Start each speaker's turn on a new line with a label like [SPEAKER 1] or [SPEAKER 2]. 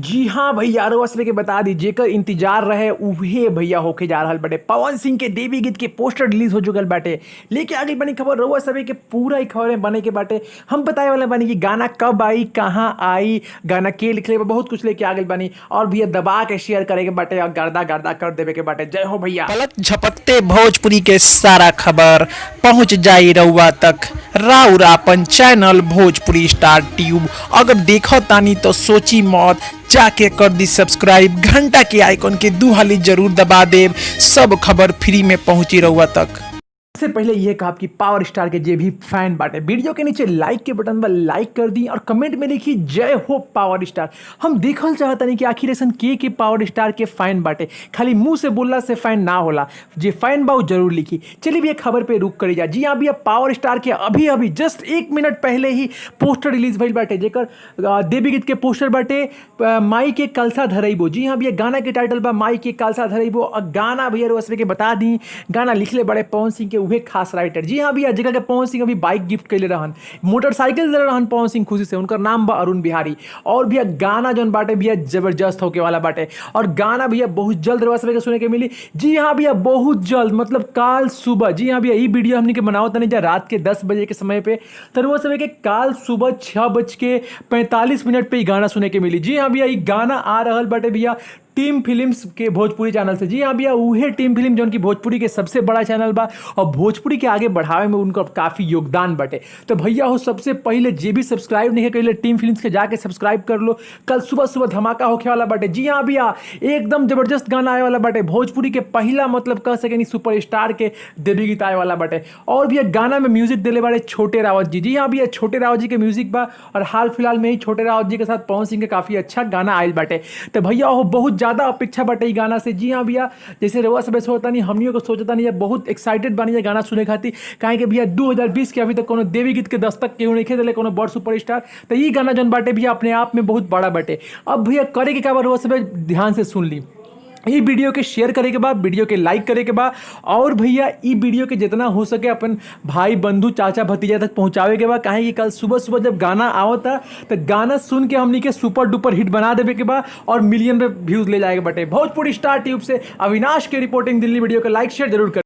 [SPEAKER 1] जी हाँ भैया रउआ के बता दी जेकर इंतजार रहे उहे भैया होके जा रहल बाटे। पवन सिंह के देवी गीत के पोस्टर रिलीज हो चुकल बाटे। लेके आगे बनी खबर रउआ सभे के पूरा ही खबर में बने के बाटे। हम बताए वाले बानी कि गाना कब आई, कहाँ आई, गाना के लिखले बा, बहुत कुछ लेके आगे बानी। और भैया दबा के शेयर करे के बाटे और गर्दा गर्दा कर देवे के बाटे। जय हो भैया।
[SPEAKER 2] पलक झपकते भोजपुरी के सारा खबर पहुंच जाई रउआ तक। राउर आपन चैनल भोजपुरी स्टार ट्यूब अगर देखो तानी तो सोची मौत, जाके कर दी सब्सक्राइब, घंटा के आइकन के दू हाली जरूर दबा देव। सब खबर फ्री में पहुंची रउआ तक।
[SPEAKER 1] सबसे पहले यह कहा कि पावर स्टार के जे भी फैन बाटे वीडियो के नीचे लाइक के बटन पर लाइक कर दी और कमेंट में लिखी जय हो पावर स्टार। हम देखल चाहता नहीं कि आखिर ऐसा के पावर स्टार के फैन बाटे, खाली मुंह से बोलला से फैन ना होला। जे फैन बा जरूर लिखी। चलिए भैया खबर पे रुक करी जा। जी हाँ भैया पावर स्टार के अभी अभी जस्ट 1 मिनट पहले ही पोस्टर रिलीज भइल बाटे, जेकर देवी गीत के पोस्टर बाटे माई के कलसा धरइबो। जी हाँ भैया गाना के टाइटल बा माई के कलसा धरइबो। और गाना भैया रोसवे के बता दी गाना लिखले बड़े पवन सिंह के उहे खास राइटर। जी हाँ भैया जगह के पवन सिंह अभी बाइक गिफ्ट कैले रहन, मोटरसाइकिल दे रहन पवन सिंह खुशी से। उनका नाम बा अरुण बिहारी। और भैया गाना जौन बाटे भैया जबरदस्त होके वाला बाटे। और गाना भैया बहुत जल्द रउआ सभे के सुने के मिली। जी हाँ भैया बहुत जल्द, मतलब काल सुबह। जी हाँ भैया ये वीडियो हमने के बनाओ तनी जा रात के 10 बजे के समय पे, तो रउआ सभे के काल सुबह 6:45 पे गाना सुने के मिली। जी हाँ भैया ये गाना आ रहल बाटे भैया टीम फिल्म्स के भोजपुरी चैनल से। जी हाँ भैया उहे टीम फिल्म जो उनकी भोजपुरी के सबसे बड़ा चैनल बा और भोजपुरी के आगे बढ़ावे में उनका काफ़ी योगदान बटे। तो भैया हो सबसे पहले जे भी सब्सक्राइब नहीं कैले टीम फिल्म्स के जाके सब्सक्राइब कर लो। कल सुबह सुबह धमाका होके वाला बाटे। जी हाँ भैया एकदम जबरदस्त गाना आए वाला बाटे। भोजपुरी के पहला मतलब कह सके नहीं सुपर स्टार के देवी गीत आए वाला बाटे। और भैया गाना में म्यूजिक दिले बाटे छोटे रावत जी। जी हाँ भैया छोटे रावत जी के म्यूजिक बा और हाल फिलहाल में ही छोटे रावत जी के साथ पवन सिंह के काफ़ी अच्छा गाना आयल बाटे। तो भैया हो बहुत ज़्यादा अपेक्षा बाटे ई गाना से। जी हाँ भैया जैसे रउआ सब सोचता नहीं हमनियों को सोचता नहीं, बहुत एक्साइटेड बानी है गाना सुने खातिर। काहे कि भैया 2020 के अभी तक कोनो देवी गीत के दस्तक केहू नहीं दिले कोनो बड़ सुपर स्टार। तो ई गाना जौन बाटे भैया अपने आप में बहुत बड़ा बाटे। अब भैया करे के क्या बा रउआ सब ध्यान से सुन ली। ई वीडियो के शेयर करे के बाद, वीडियो के लाइक करे के बाद, और भैया ई वीडियो के जितना हो सके अपन भाई बंधु चाचा भतीजा तक पहुंचावे के बाद। काहे कि कल सुबह सुबह जब गाना आवता तो गाना सुन के हमनी के सुपर डुपर हिट बना देवे के बाद और मिलियन पे व्यूज ले जाएगा बटे। भोजपुरी स्टार ट्यूब से अविनाश के रिपोर्टिंग दिल्ली। वीडियो को लाइक शेयर जरूर कर।